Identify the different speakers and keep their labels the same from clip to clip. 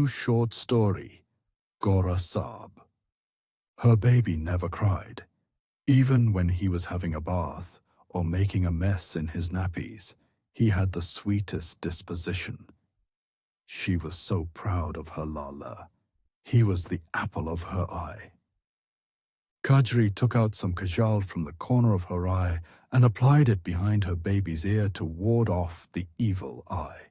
Speaker 1: new short story, Gora Saab. Her baby never cried. Even when he was having a bath or making a mess in his nappies, he had the sweetest disposition. She was so proud of her Lala. He was the apple of her eye. Kajaree took out some kajal from the corner of her eye and applied it behind her baby's ear to ward off the evil eye.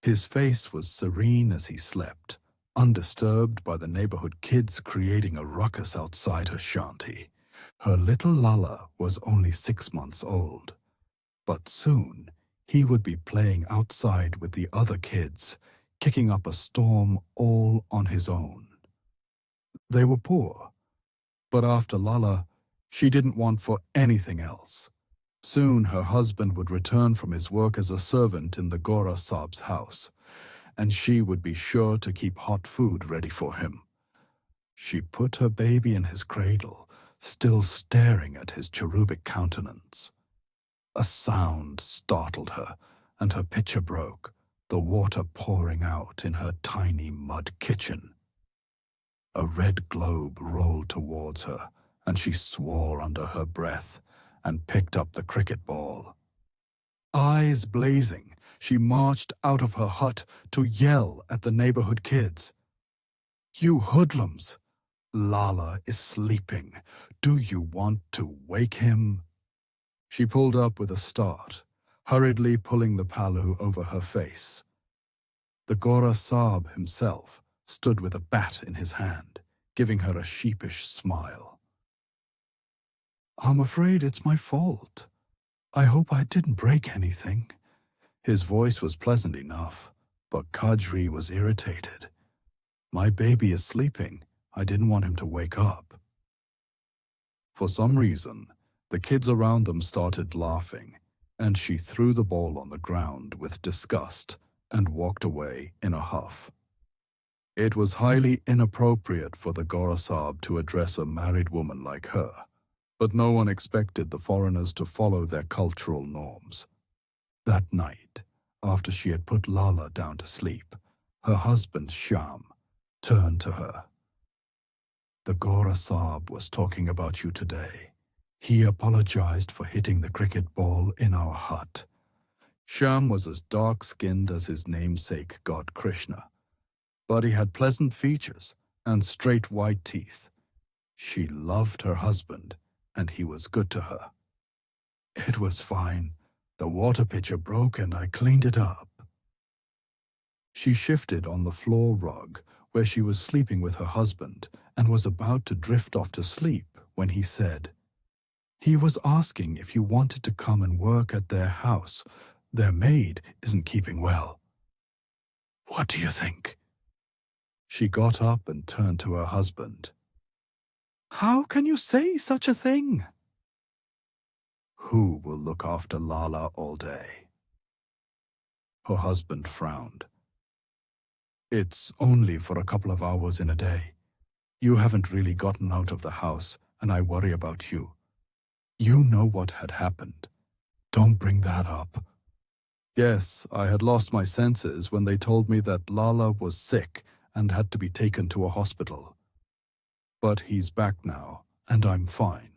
Speaker 1: His face was serene as he slept, undisturbed by the neighborhood kids creating a ruckus outside her shanty. Her little Lala was only 6 months old, but soon he would be playing outside with the other kids, kicking up a storm all on his own. They were poor, but after Lala, she didn't want for anything else. Soon her husband would return from his work as a servant in the Gora Saab's house, and she would be sure to keep hot food ready for him. She put her baby in his cradle, still staring at his cherubic countenance. A sound startled her, and her pitcher broke, the water pouring out in her tiny mud kitchen. A red globe rolled towards her, and she swore under her breath and picked up the cricket ball. Eyes blazing, she marched out of her hut to yell at the neighborhood kids. "You hoodlums! Lala is sleeping. Do you want to wake him?" She pulled up with a start, hurriedly pulling the palu over her face. The Gora Saab himself stood with a bat in his hand, giving her a sheepish smile. "I'm afraid it's my fault. I hope I didn't break anything." His voice was pleasant enough, but Kajaree was irritated. "My baby is sleeping. I didn't want him to wake up." For some reason, the kids around them started laughing, and she threw the ball on the ground with disgust and walked away in a huff. It was highly inappropriate for the Gora Saab to address a married woman like her, but no one expected the foreigners to follow their cultural norms. That night, after she had put Lala down to sleep, her husband Sham turned to her. "The Gora Saab was talking about you today. He apologized for hitting the cricket ball in our hut." Sham was as dark-skinned as his namesake god Krishna, but he had pleasant features and straight white teeth. She loved her husband, and he was good to her. "It was fine. The water pitcher broke and I cleaned it up." She shifted on the floor rug where she was sleeping with her husband and was about to drift off to sleep when he said, "He was asking if you wanted to come and work at their house. Their maid isn't keeping well." "What do you think?" She got up and turned to her husband. "How can you say such a thing?" "Who will look after Lala all day?" Her husband frowned. "It's only for a couple of hours in a day. You haven't really gotten out of the house, and I worry about you. You know what had happened. Don't bring that up." "Yes, I had lost my senses when they told me that Lala was sick and had to be taken to a hospital. But he's back now, and I'm fine."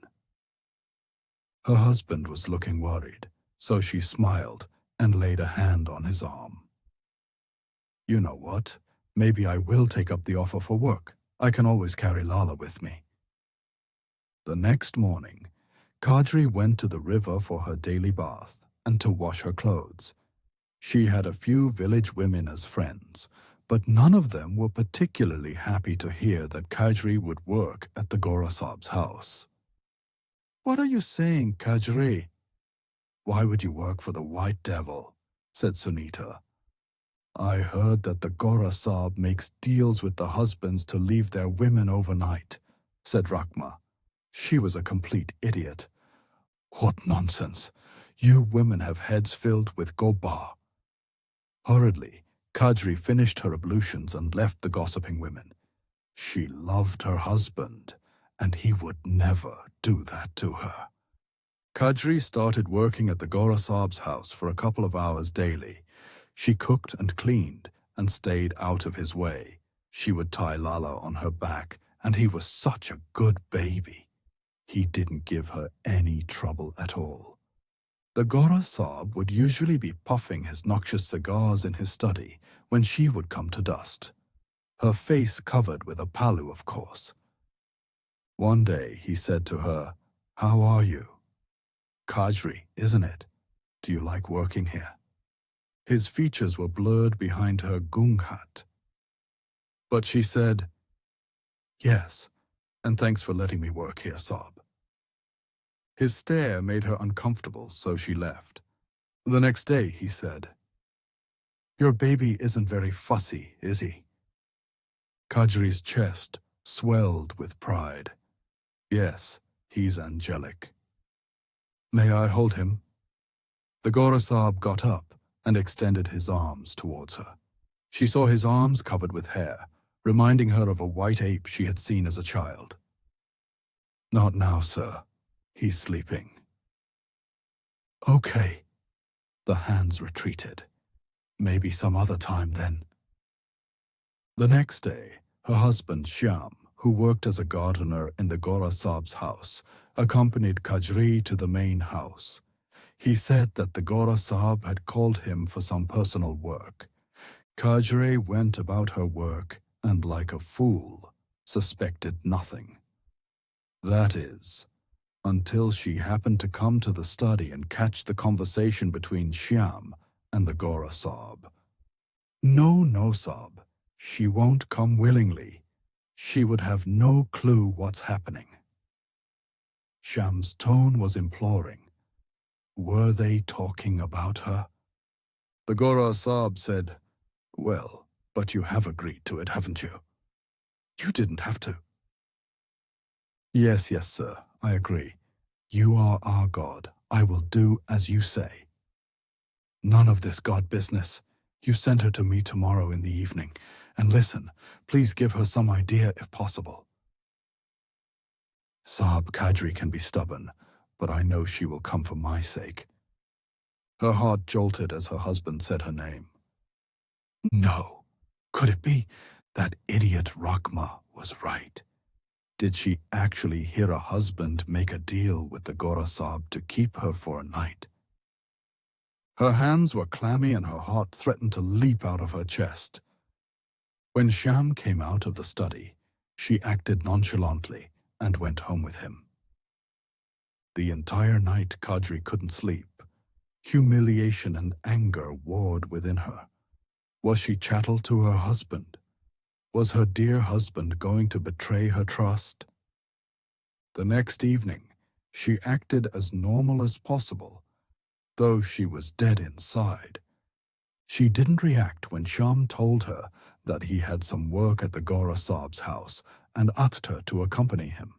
Speaker 1: Her husband was looking worried, so she smiled and laid a hand on his arm. "You know what? Maybe I will take up the offer for work. I can always carry Lala with me." The next morning, Kajaree went to the river for her daily bath and to wash her clothes. She had a few village women as friends, but none of them were particularly happy to hear that Kajaree would work at the Gora Saab's house. "What are you saying, Kajaree?" "Why would you work for the white devil?" said Sunita. "I heard that the Gora Saab makes deals with the husbands to leave their women overnight," said Rakma. She was a complete idiot. "What nonsense! You women have heads filled with gobar." Hurriedly, Kajaree finished her ablutions and left the gossiping women. She loved her husband, and he would never do that to her. Kajaree started working at the Gora Saab's house for a couple of hours daily. She cooked and cleaned and stayed out of his way. She would tie Lala on her back, and he was such a good baby. He didn't give her any trouble at all. The Gora Saab would usually be puffing his noxious cigars in his study when she would come to dust, her face covered with a palu, of course. One day he said to her, "How are you? Kajaree, isn't it? Do you like working here?" His features were blurred behind her gung hat. But she said, "Yes, and thanks for letting me work here, Saab." His stare made her uncomfortable, so she left. The next day he said, "Your baby isn't very fussy, is he?" Kajaree's chest swelled with pride. "Yes, he's angelic." "May I hold him?" The Gora Saab got up and extended his arms towards her. She saw his arms covered with hair, reminding her of a white ape she had seen as a child. "Not now, sir. He's sleeping." "Okay." The hands retreated. "Maybe some other time then." The next day, her husband Shyam, who worked as a gardener in the Gora Saab's house, accompanied Kajaree to the main house. He said that the Gora Saab had called him for some personal work. Kajaree went about her work and, like a fool, suspected nothing. That is, until she happened to come to the study and catch the conversation between Shyam and the Gora Saab. "No, no, Saab. She won't come willingly. She would have no clue what's happening." Shyam's tone was imploring. Were they talking about her? The Gora Saab said, "Well, but you have agreed to it, haven't you?" "You didn't have to." Yes, sir, I agree. You are our God. I will do as you say." "None of this God business. You send her to me tomorrow in the evening. And listen, please give her some idea if possible." Saab, Kajaree can be stubborn, but I know she will come for my sake." Her heart jolted as her husband said her name. No, could it be? That idiot Rakma was right. Did she actually hear a husband make a deal with the Gora Saab to keep her for a night? Her hands were clammy and her heart threatened to leap out of her chest. When Shyam came out of the study, she acted nonchalantly and went home with him. The entire night Kajaree couldn't sleep. Humiliation and anger warred within her. Was she chattel to her husband? Was her dear husband going to betray her trust? The next evening, she acted as normal as possible, though she was dead inside. She didn't react when Shyam told her that he had some work at the Gora Saab's house and asked her to accompany him.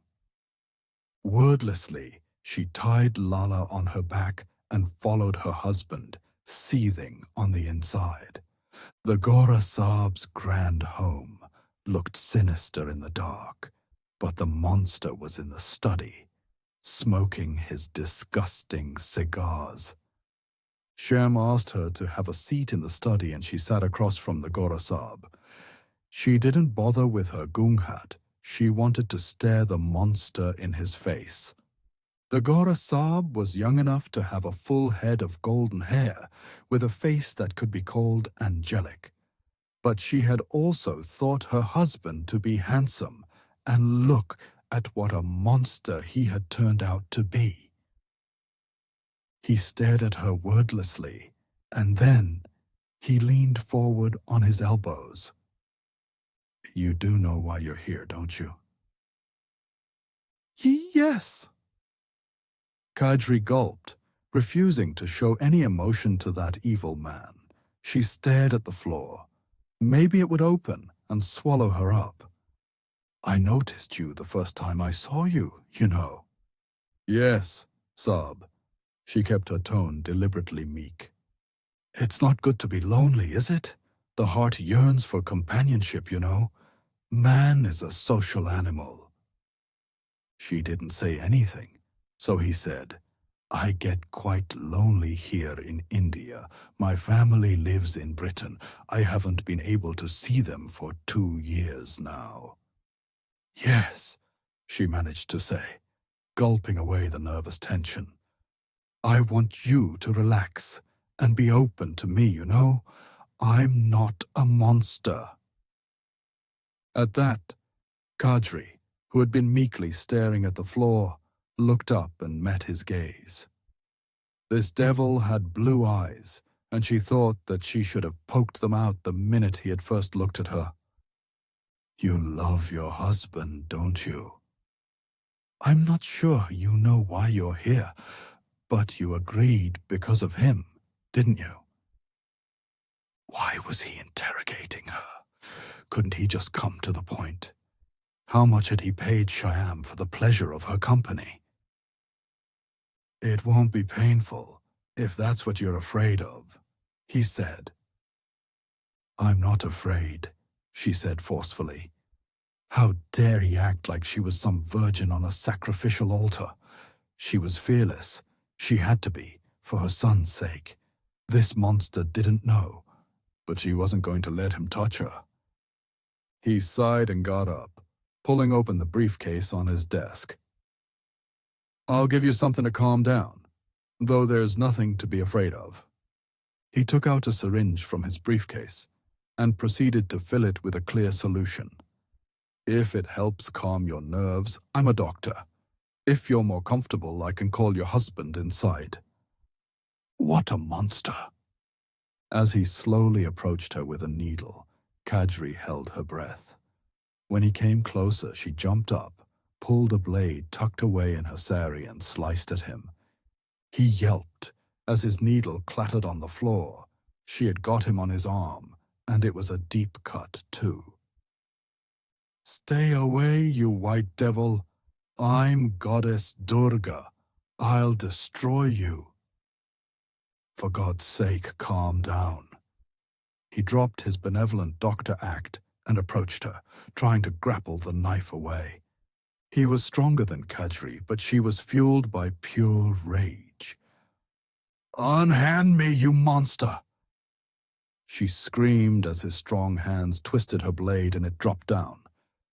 Speaker 1: Wordlessly, she tied Lala on her back and followed her husband, seething on the inside. The Gora Saab's grand home looked sinister in the dark, but the monster was in the study, smoking his disgusting cigars. Shyam asked her to have a seat in the study and she sat across from the Gora Saab. She didn't bother with her gung hat. She wanted to stare the monster in his face. The Gora Saab was young enough to have a full head of golden hair with a face that could be called angelic. But she had also thought her husband to be handsome, and look at what a monster he had turned out to be. He stared at her wordlessly, and then he leaned forward on his elbows. "You do know why you're here, don't you?" "Yes." Kajaree gulped, refusing to show any emotion to that evil man. She stared at the floor. Maybe it would open and swallow her up. "I noticed you the first time I saw you, you know." "Yes, Saab." She kept her tone deliberately meek. "It's not good to be lonely, is it? The heart yearns for companionship, you know. Man is a social animal." She didn't say anything, so he said, I get quite lonely here in India. My family lives in Britain. I haven't been able to see them for 2 years now." "Yes," she managed to say, gulping away the nervous tension. "I want you to relax and be open to me, you know? I'm not a monster." At that, Kajaree, who had been meekly staring at the floor, looked up and met his gaze. This devil had blue eyes, and she thought that she should have poked them out the minute he had first looked at her. "You love your husband, don't you?" "I'm not sure you know why you're here, but you agreed because of him, didn't you?" Why was he interrogating her? Couldn't he just come to the point? How much had he paid Shyam for the pleasure of her company? "It won't be painful, if that's what you're afraid of," he said. "I'm not afraid," she said forcefully. How dare he act like she was some virgin on a sacrificial altar? She was fearless. She had to be, for her son's sake. This monster didn't know, but she wasn't going to let him touch her. He sighed and got up, pulling open the briefcase on his desk. "I'll give you something to calm down, though there's nothing to be afraid of." He took out a syringe from his briefcase and proceeded to fill it with a clear solution. "If it helps calm your nerves, I'm a doctor. If you're more comfortable, I can call your husband inside." What a monster! As he slowly approached her with a needle, Kajaree held her breath. When he came closer, she jumped up, pulled a blade tucked away in her sari and sliced at him. He yelped as his needle clattered on the floor. She had got him on his arm, and it was a deep cut, too. "Stay away, you white devil. I'm Goddess Durga. I'll destroy you." "For God's sake, calm down." He dropped his benevolent doctor act and approached her, trying to grapple the knife away. He was stronger than Kajaree, but she was fueled by pure rage. "Unhand me, you monster!" She screamed as his strong hands twisted her blade and it dropped down.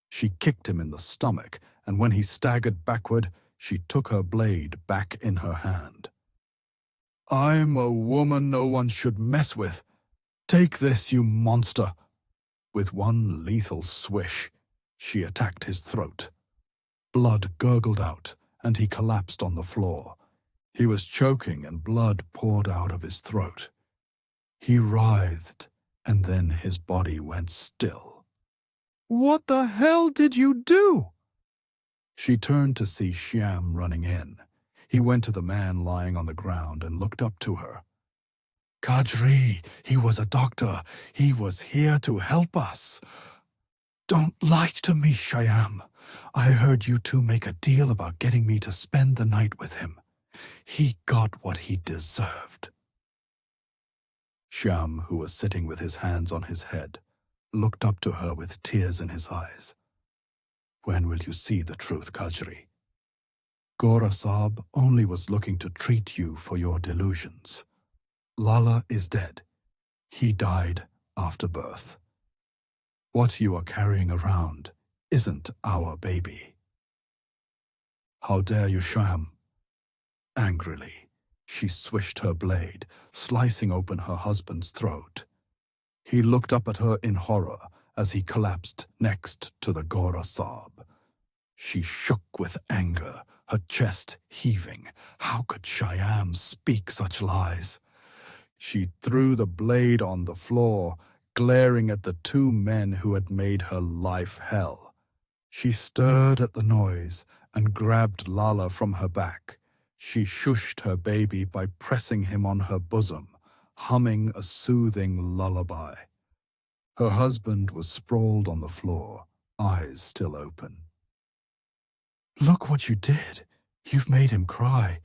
Speaker 1: She kicked him in the stomach, and when he staggered backward, she took her blade back in her hand. "I'm a woman no one should mess with. Take this, you monster." With one lethal swish, she attacked his throat. Blood gurgled out, and he collapsed on the floor. He was choking, and blood poured out of his throat. He writhed, and then his body went still. "What the hell did you do?" She turned to see Shyam running in. He went to the man lying on the ground and looked up to her. "Kajaree, he was a doctor. He was here to help us." "Don't lie to me, Shyam. I heard you two make a deal about getting me to spend the night with him. He got what he deserved." Shyam, who was sitting with his hands on his head, looked up to her with tears in his eyes. "When will you see the truth, Kajaree? Gora Saab only was looking to treat you for your delusions. Lala is dead. He died after birth. What you are carrying around isn't our baby." "How dare you, Shyam?" Angrily, she swished her blade, slicing open her husband's throat. He looked up at her in horror as he collapsed next to the Gora Saab. She shook with anger, her chest heaving. How could Shyam speak such lies? She threw the blade on the floor, glaring at the two men who had made her life hell. She stirred at the noise and grabbed Lala from her back. She shushed her baby by pressing him on her bosom, humming a soothing lullaby. Her husband was sprawled on the floor, eyes still open. "Look what you did. You've made him cry.